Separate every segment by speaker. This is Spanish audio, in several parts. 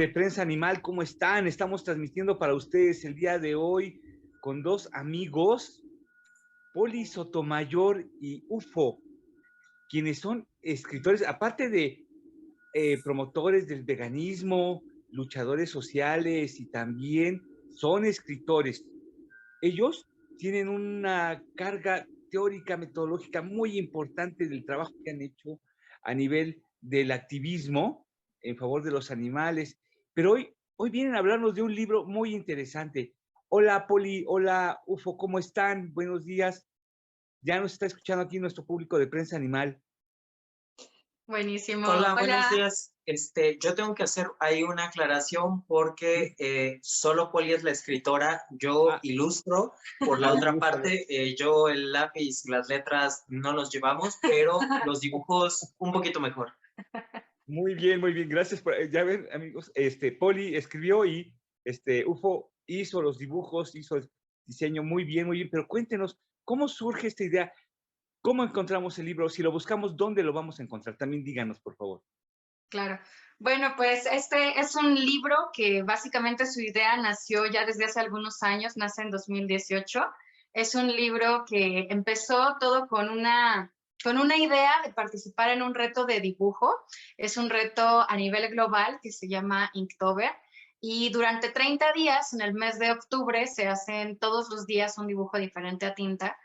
Speaker 1: de Prensa Animal, ¿cómo están? Estamos transmitiendo para ustedes el día de hoy con dos amigos, Poli Sotomayor y UFO, quienes son escritores, aparte de promotores del veganismo, luchadores sociales y también son escritores. Ellos tienen una carga teórica, metodológica muy importante del trabajo que han hecho a nivel del activismo en favor de los animales. Pero hoy vienen a hablarnos de un libro muy interesante. Hola, Poli, hola, UFO, ¿cómo están? Buenos días. Ya nos está escuchando aquí nuestro público de Prensa Animal.
Speaker 2: Buenísimo.
Speaker 3: Hola, buenos
Speaker 2: Hola.
Speaker 3: días. Yo tengo que hacer ahí una aclaración porque solo Poli es la escritora, yo ilustro. Por la otra parte, yo el lápiz y las letras no los llevamos, pero los dibujos un poquito mejor.
Speaker 1: Muy bien, muy bien. Gracias por, ya ven, amigos, Poli escribió y UFO hizo los dibujos, hizo el diseño muy bien, pero cuéntenos, ¿cómo surge esta idea? ¿Cómo encontramos el libro? Si lo buscamos, ¿dónde lo vamos a encontrar? También díganos, por favor.
Speaker 2: Claro. Bueno, pues este es un libro que básicamente su idea nació ya desde hace algunos años, nace en 2018. Es un libro que empezó todo con una idea de participar en un reto de dibujo. Es un reto a nivel global que se llama Inktober. Y durante 30 días, en el mes de octubre, se hacen todos los días un dibujo diferente a tinta.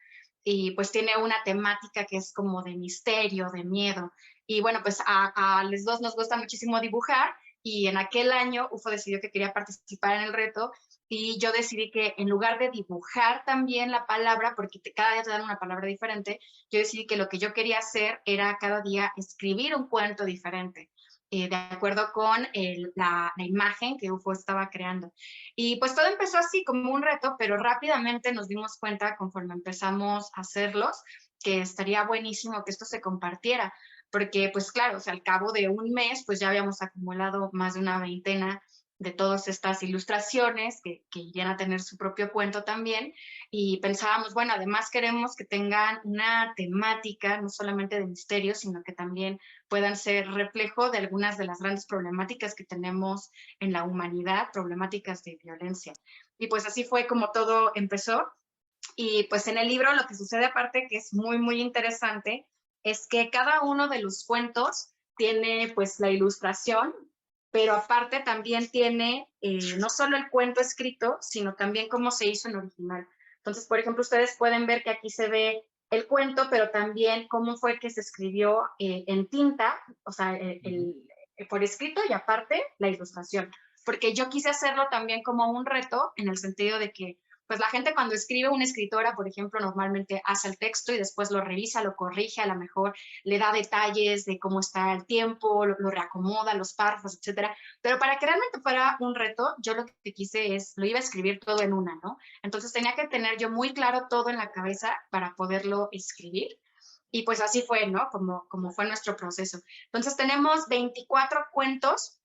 Speaker 2: Y pues tiene una temática que es como de misterio, de miedo. Y bueno, pues a los dos nos gusta muchísimo dibujar y en aquel año UFO decidió que quería participar en el reto y yo decidí que en lugar de dibujar también la palabra, porque cada día te dan una palabra diferente, yo decidí que lo que yo quería hacer era cada día escribir un cuento diferente. De acuerdo con la imagen que UFO estaba creando. Y pues todo empezó así como un reto, pero rápidamente nos dimos cuenta conforme empezamos a hacerlos que estaría buenísimo que esto se compartiera, porque pues claro, o sea, al cabo de un mes pues ya habíamos acumulado más de una veintena de todas estas ilustraciones que irían a tener su propio cuento también y pensábamos, bueno, además queremos que tengan una temática no solamente de misterio, sino que también puedan ser reflejo de algunas de las grandes problemáticas que tenemos en la humanidad, problemáticas de violencia. Y pues así fue como todo empezó. Y pues en el libro lo que sucede aparte que es muy, muy interesante es que cada uno de los cuentos tiene pues la ilustración, pero aparte también tiene no solo el cuento escrito, sino también cómo se hizo en original. Entonces, por ejemplo, ustedes pueden ver que aquí se ve el cuento, pero también cómo fue que se escribió en tinta, o sea, por escrito y aparte la ilustración. Porque yo quise hacerlo también como un reto en el sentido de que pues la gente cuando escribe, una escritora, por ejemplo, normalmente hace el texto y después lo revisa, lo corrige, a lo mejor le da detalles de cómo está el tiempo, lo reacomoda, los párrafos, etcétera. Pero para que realmente fuera un reto, yo lo que quise es, lo iba a escribir todo en una, ¿no? Entonces tenía que tener yo muy claro todo en la cabeza para poderlo escribir. Y pues así fue, ¿no? Como fue nuestro proceso. Entonces tenemos 24 cuentos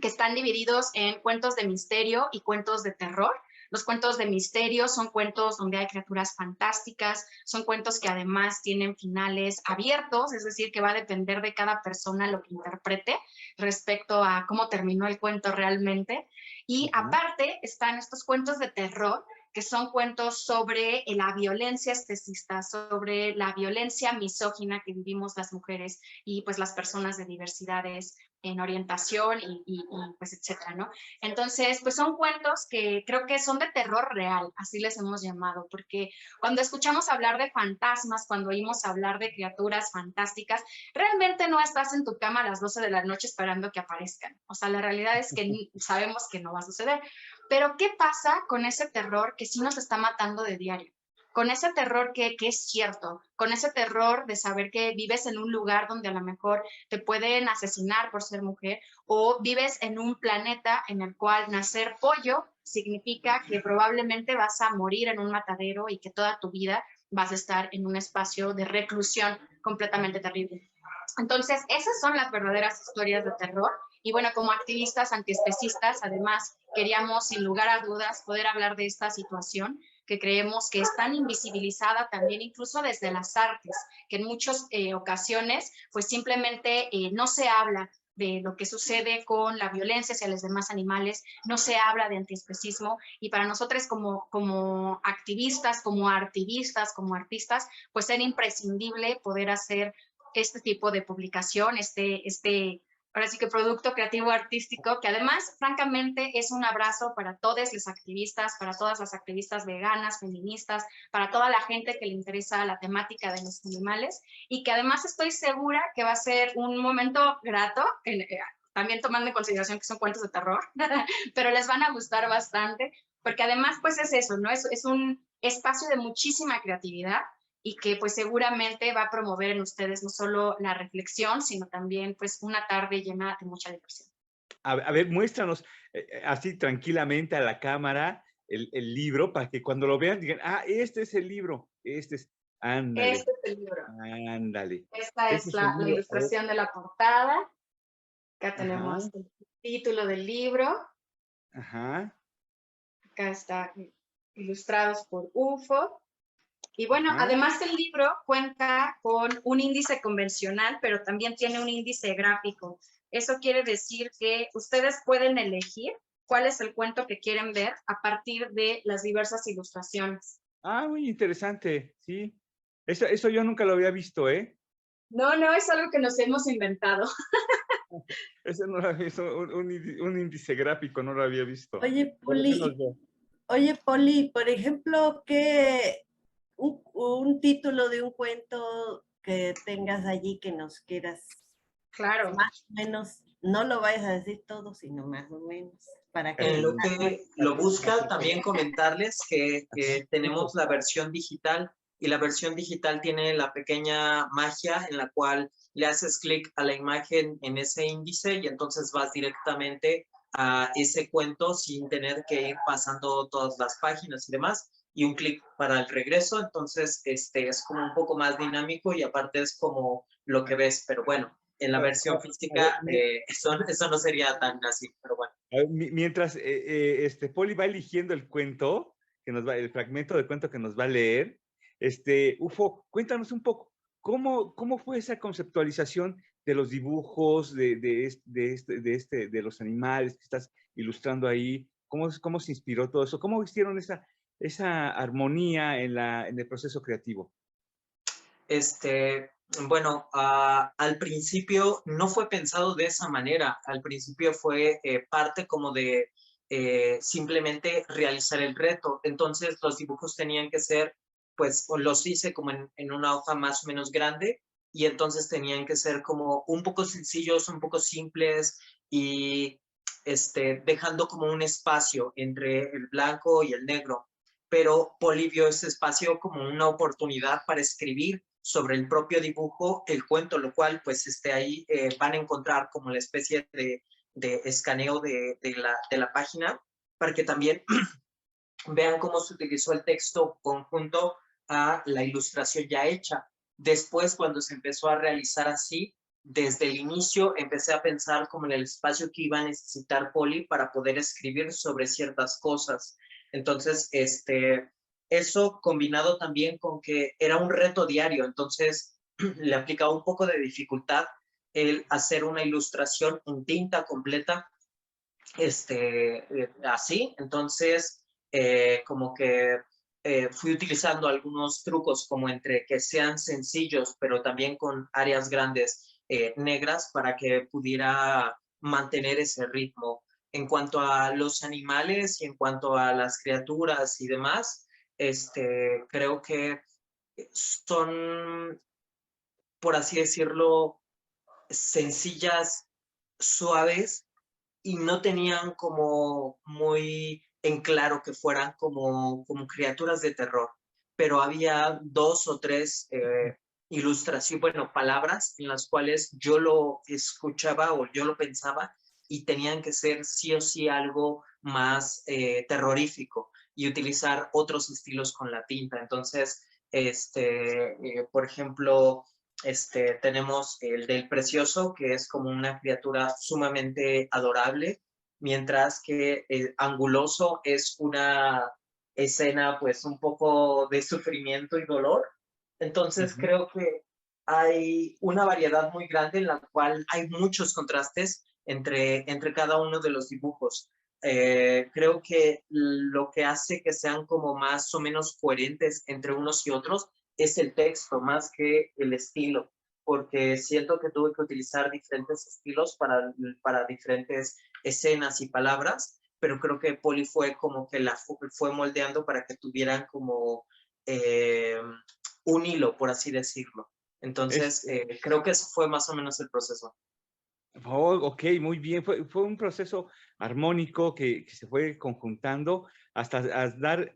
Speaker 2: que están divididos en cuentos de misterio y cuentos de terror. Los cuentos de misterio son cuentos donde hay criaturas fantásticas, son cuentos que además tienen finales abiertos, es decir, que va a depender de cada persona lo que interprete respecto a cómo terminó el cuento realmente. Y aparte están estos cuentos de terror, que son cuentos sobre la violencia especista, sobre la violencia misógina que vivimos las mujeres y pues las personas de diversidades en orientación y pues etcétera, ¿no? Entonces, pues son cuentos que creo que son de terror real, así les hemos llamado, porque cuando escuchamos hablar de fantasmas, cuando oímos hablar de criaturas fantásticas, realmente no estás en tu cama a las 12 de la noche esperando que aparezcan. O sea, la realidad es que sabemos que no va a suceder. Pero, ¿qué pasa con ese terror que sí nos está matando de diario? Con ese terror que es cierto, con ese terror de saber que vives en un lugar donde a lo mejor te pueden asesinar por ser mujer, o vives en un planeta en el cual nacer pollo significa que probablemente vas a morir en un matadero y que toda tu vida vas a estar en un espacio de reclusión completamente terrible. Entonces, esas son las verdaderas historias de terror. Y bueno, como activistas antiespecistas, además, queríamos, sin lugar a dudas, poder hablar de esta situación que creemos que es tan invisibilizada también incluso desde las artes, que en muchas ocasiones pues simplemente no se habla de lo que sucede con la violencia hacia los demás animales, no se habla de antiespecismo, y para nosotros como activistas, como artivistas, como artistas, pues era imprescindible poder hacer este tipo de publicación, ahora sí que producto creativo artístico, que además, francamente, es un abrazo para todos los activistas, para todas las activistas veganas, feministas, para toda la gente que le interesa la temática de los animales, y que además estoy segura que va a ser un momento grato, también tomando en consideración que son cuentos de terror, pero les van a gustar bastante, porque además, pues es eso, ¿no? Es un espacio de muchísima creatividad, y que pues seguramente va a promover en ustedes no solo la reflexión, sino también pues una tarde llena de mucha diversión.
Speaker 1: A ver, muéstranos así tranquilamente a la cámara el libro para que cuando lo vean digan, ah, este es el libro, este es, ándale.
Speaker 2: Este es el libro.
Speaker 1: Ándale.
Speaker 2: Esta
Speaker 1: Este
Speaker 2: es
Speaker 1: es el
Speaker 2: la
Speaker 1: libro.
Speaker 2: ilustración de la portada. Acá tenemos
Speaker 1: Ajá.
Speaker 2: el título del libro.
Speaker 1: Ajá.
Speaker 2: Acá está ilustrados por UFO. Y bueno,
Speaker 1: Ajá.
Speaker 2: además el libro cuenta con un índice convencional, pero también tiene un índice gráfico. Eso quiere decir que ustedes pueden elegir cuál es el cuento que quieren ver a partir de las diversas ilustraciones.
Speaker 1: Ah, muy interesante, sí. Eso yo nunca lo había visto, ¿eh?
Speaker 2: No, no es algo que nos hemos inventado.
Speaker 1: Eso no lo había visto, un índice gráfico no lo había visto.
Speaker 4: Oye,
Speaker 1: Por lo menos
Speaker 4: Poli,
Speaker 1: yo.
Speaker 4: por ejemplo, un título de un cuento que tengas allí que nos quieras,
Speaker 2: Claro.
Speaker 4: más o menos, no lo vayas a decir todo, sino más o menos, para que...
Speaker 3: En lo que lo busca, también comentarles que tenemos la versión digital, y la versión digital tiene la pequeña magia en la cual le haces clic a la imagen en ese índice y entonces vas directamente a ese cuento sin tener que ir pasando todas las páginas y demás, y un clic para el regreso. Entonces es como un poco más dinámico y aparte es como lo que ves, pero bueno, en la versión física eso no sería tan así, pero bueno.
Speaker 1: Mientras Poli va eligiendo el cuento, el fragmento de cuento que nos va a leer, Ufo, cuéntanos un poco, ¿cómo fue esa conceptualización de los dibujos, de los animales que estás ilustrando ahí? ¿Cómo se inspiró todo eso? ¿Cómo hicieron esa armonía en el proceso creativo?
Speaker 3: Bueno, al principio no fue pensado de esa manera. Al principio fue parte como de simplemente realizar el reto. Entonces los dibujos tenían que ser, pues los hice como en una hoja más o menos grande, y entonces tenían que ser como un poco sencillos, un poco simples, y dejando como un espacio entre el blanco y el negro. Pero Poli vio ese espacio como una oportunidad para escribir sobre el propio dibujo el cuento, lo cual pues ahí van a encontrar como la especie de escaneo de la página, para que también vean cómo se utilizó el texto conjunto a la ilustración ya hecha. Después, cuando se empezó a realizar así, desde el inicio empecé a pensar como en el espacio que iba a necesitar Poli para poder escribir sobre ciertas cosas. Entonces, eso combinado también con que era un reto diario, entonces le aplicaba un poco de dificultad el hacer una ilustración en tinta completa, así. Entonces, como que fui utilizando algunos trucos como entre que sean sencillos, pero también con áreas grandes negras para que pudiera mantener ese ritmo. En cuanto a los animales y en cuanto a las criaturas y demás, creo que son, por así decirlo, sencillas, suaves, y no tenían como muy en claro que fueran como criaturas de terror, pero había 2 o 3 ilustraciones, bueno, palabras en las cuales yo lo escuchaba o yo lo pensaba y tenían que ser sí o sí algo más terrorífico y utilizar otros estilos con la tinta. Entonces, por ejemplo, tenemos el del Precioso, que es como una criatura sumamente adorable, mientras que el Anguloso es una escena pues un poco de sufrimiento y dolor. Entonces creo que hay una variedad muy grande en la cual hay muchos contrastes entre cada uno de los dibujos. Creo que lo que hace que sean como más o menos coherentes entre unos y otros es el texto más que el estilo, porque siento que tuve que utilizar diferentes estilos para diferentes escenas y palabras, pero creo que Poli fue como que fue moldeando para que tuvieran como un hilo, por así decirlo. Entonces, creo que ese fue más o menos el proceso.
Speaker 1: Oh, ok, muy bien. Fue un proceso armónico que se fue conjuntando hasta dar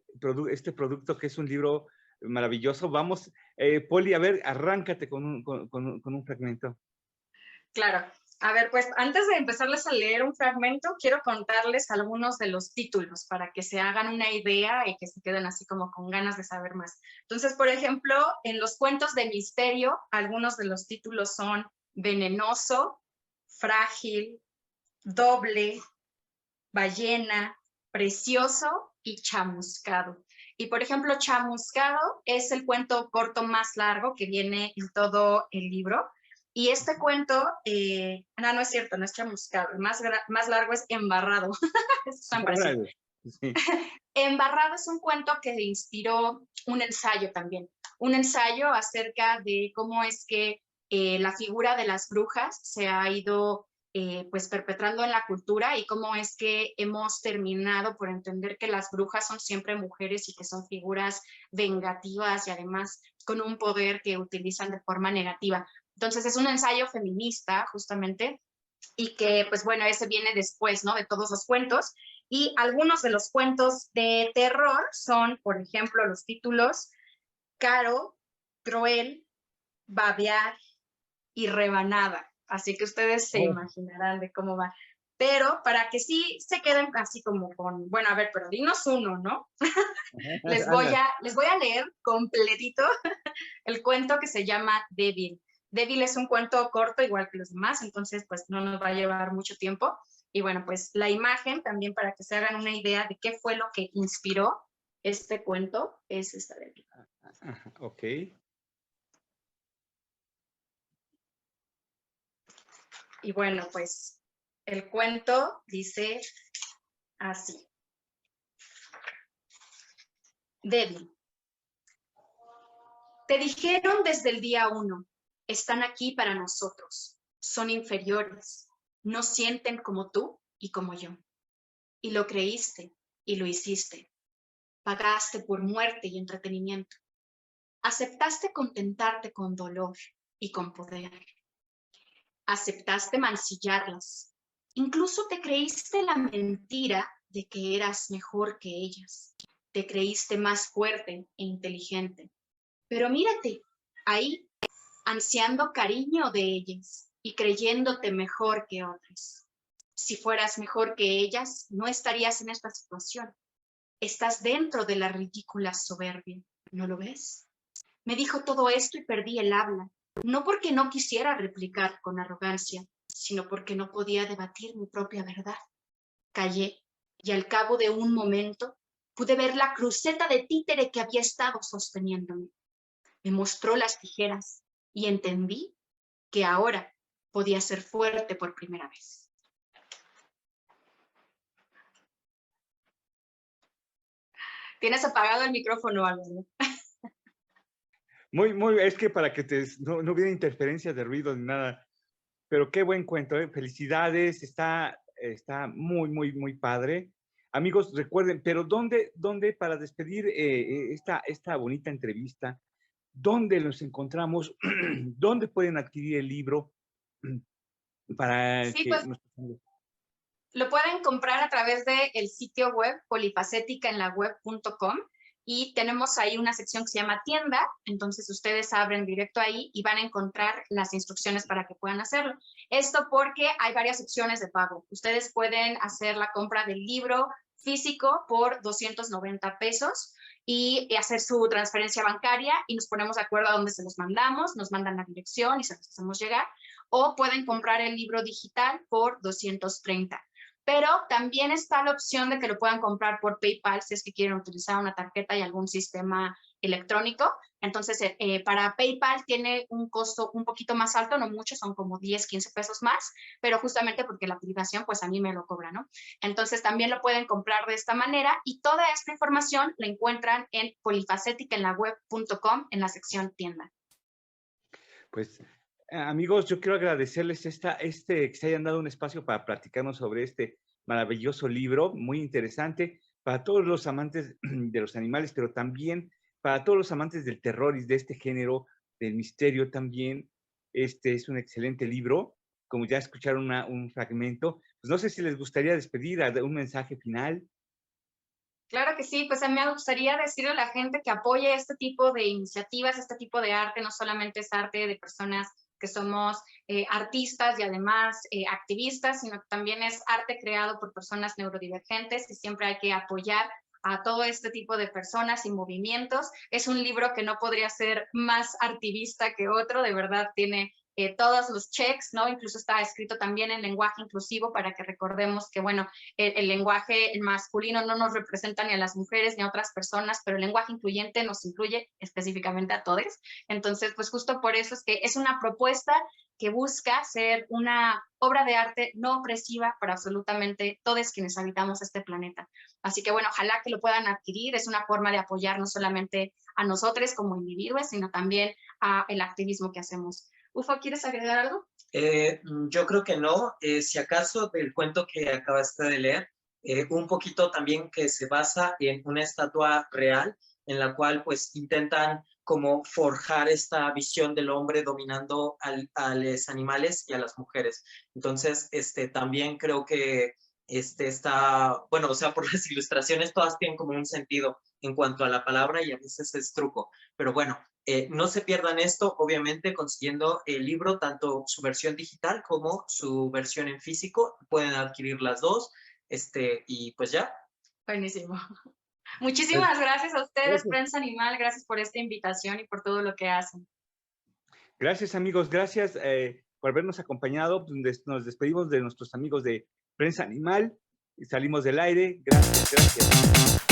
Speaker 1: este producto que es un libro maravilloso. Vamos, Poli, a ver, arráncate con un fragmento.
Speaker 2: Claro. A ver, pues antes de empezarles a leer un fragmento, quiero contarles algunos de los títulos para que se hagan una idea y que se queden así como con ganas de saber más. Entonces, por ejemplo, en los cuentos de misterio, algunos de los títulos son Venenoso, Frágil, Doble, Ballena, Precioso y Chamuscado. Y por ejemplo, Chamuscado es el cuento corto más largo que viene en todo el libro. Y este cuento, no es cierto, no es Chamuscado, el más largo es Embarrado. Sí. Embarrado es un cuento que inspiró un ensayo también, un ensayo acerca de cómo es que la figura de las brujas se ha ido pues perpetrando en la cultura y cómo es que hemos terminado por entender que las brujas son siempre mujeres y que son figuras vengativas y además con un poder que utilizan de forma negativa. Entonces es un ensayo feminista justamente y que pues bueno, ese viene después, ¿no? De todos los cuentos. Y algunos de los cuentos de terror son, por ejemplo, los títulos Caro, Cruel, Babear y Rebanada. Así que ustedes se imaginarán de cómo va. Pero para que sí se queden así como con, bueno, a ver, pero dinos uno, ¿no? les voy a leer completito el cuento que se llama Débil. Débil es un cuento corto, igual que los demás, entonces pues no nos va a llevar mucho tiempo. Y bueno, pues la imagen también para que se hagan una idea de qué fue lo que inspiró este cuento es esta de aquí.
Speaker 1: Ok.
Speaker 2: Y bueno, pues el cuento dice así. Débil. Te dijeron desde el día 1, están aquí para nosotros, son inferiores, no sienten como tú y como yo. Y lo creíste y lo hiciste. Pagaste por muerte y entretenimiento. Aceptaste contentarte con dolor y con poder. Aceptaste mancillarlas. Incluso te creíste la mentira de que eras mejor que ellas. Te creíste más fuerte e inteligente. Pero mírate, ahí, ansiando cariño de ellas y creyéndote mejor que otras. Si fueras mejor que ellas, no estarías en esta situación. Estás dentro de la ridícula soberbia, ¿no lo ves? Me dijo todo esto y perdí el habla, no porque no quisiera replicar con arrogancia, sino porque no podía debatir mi propia verdad. Callé y al cabo de un momento pude ver la cruceta de títere que había estado sosteniéndome. Me mostró las tijeras y entendí que ahora podía ser fuerte por primera vez. Tienes apagado el micrófono, Álvaro.
Speaker 1: Es que para que no hubiera interferencia de ruido ni nada. Pero qué buen cuento, ¿eh? Felicidades, está muy padre. Amigos, recuerden, pero ¿dónde para despedir esta bonita entrevista, dónde los encontramos? ¿Dónde pueden adquirir el libro? Para
Speaker 2: sí,
Speaker 1: que
Speaker 2: pues, lo pueden comprar a través del sitio web polifacéticaenlaweb.com y tenemos ahí una sección que se llama tienda, entonces ustedes abren directo ahí y van a encontrar las instrucciones para que puedan hacerlo. Esto porque hay varias opciones de pago. Ustedes pueden hacer la compra del libro físico por 290 pesos y hacer su transferencia bancaria y nos ponemos de acuerdo a dónde se los mandamos, nos mandan la dirección y se los hacemos llegar, o pueden comprar el libro digital por 230. Pero también está la opción de que lo puedan comprar por PayPal si es que quieren utilizar una tarjeta y algún sistema electrónico. Entonces, para PayPal tiene un costo un poquito más alto, no mucho, son como 10, 15 pesos más, pero justamente porque la aplicación, pues a mí me lo cobra, ¿no? Entonces, también lo pueden comprar de esta manera y toda esta información la encuentran en polifaceticenlaweb.com en la sección tienda.
Speaker 1: Pues, amigos, yo quiero agradecerles que se hayan dado un espacio para platicarnos sobre este maravilloso libro, muy interesante, para todos los amantes de los animales, pero también para todos los amantes del terror y de este género, del misterio también. Este es un excelente libro, como ya escucharon un fragmento. Pues no sé si les gustaría despedir, un mensaje final.
Speaker 2: Claro que sí, pues a mí me gustaría decirle a la gente que apoye este tipo de iniciativas, este tipo de arte, no solamente es arte de personas que somos artistas y además activistas, sino que también es arte creado por personas neurodivergentes y siempre hay que apoyar a todo este tipo de personas y movimientos. Es un libro que no podría ser más activista que otro, de verdad tiene todos los checks, ¿no? Incluso está escrito también en lenguaje inclusivo para que recordemos que, bueno, el lenguaje masculino no nos representa ni a las mujeres ni a otras personas, pero el lenguaje incluyente nos incluye específicamente a todos. Entonces, pues justo por eso es que es una propuesta que busca ser una obra de arte no opresiva para absolutamente todos quienes habitamos este planeta. Así que bueno, ojalá que lo puedan adquirir, es una forma de apoyar no solamente a nosotros como individuos, sino también al activismo que hacemos. Ufo, ¿quieres agregar algo?
Speaker 3: Yo creo que no. Si acaso del cuento que acabaste de leer, un poquito también que se basa en una estatua real en la cual pues intentan como forjar esta visión del hombre dominando a los animales y a las mujeres. Entonces, también creo que está, bueno, o sea, por las ilustraciones todas tienen como un sentido en cuanto a la palabra y a veces es truco. Pero bueno, no se pierdan esto, obviamente consiguiendo el libro, tanto su versión digital como su versión en físico. Pueden adquirir las dos, y pues ya.
Speaker 2: Buenísimo. Muchísimas gracias a ustedes, Prensa Animal, gracias por esta invitación y por todo lo que hacen.
Speaker 1: Gracias, amigos, gracias por habernos acompañado. Nos despedimos de nuestros amigos de Prensa Animal y salimos del aire. Gracias, gracias.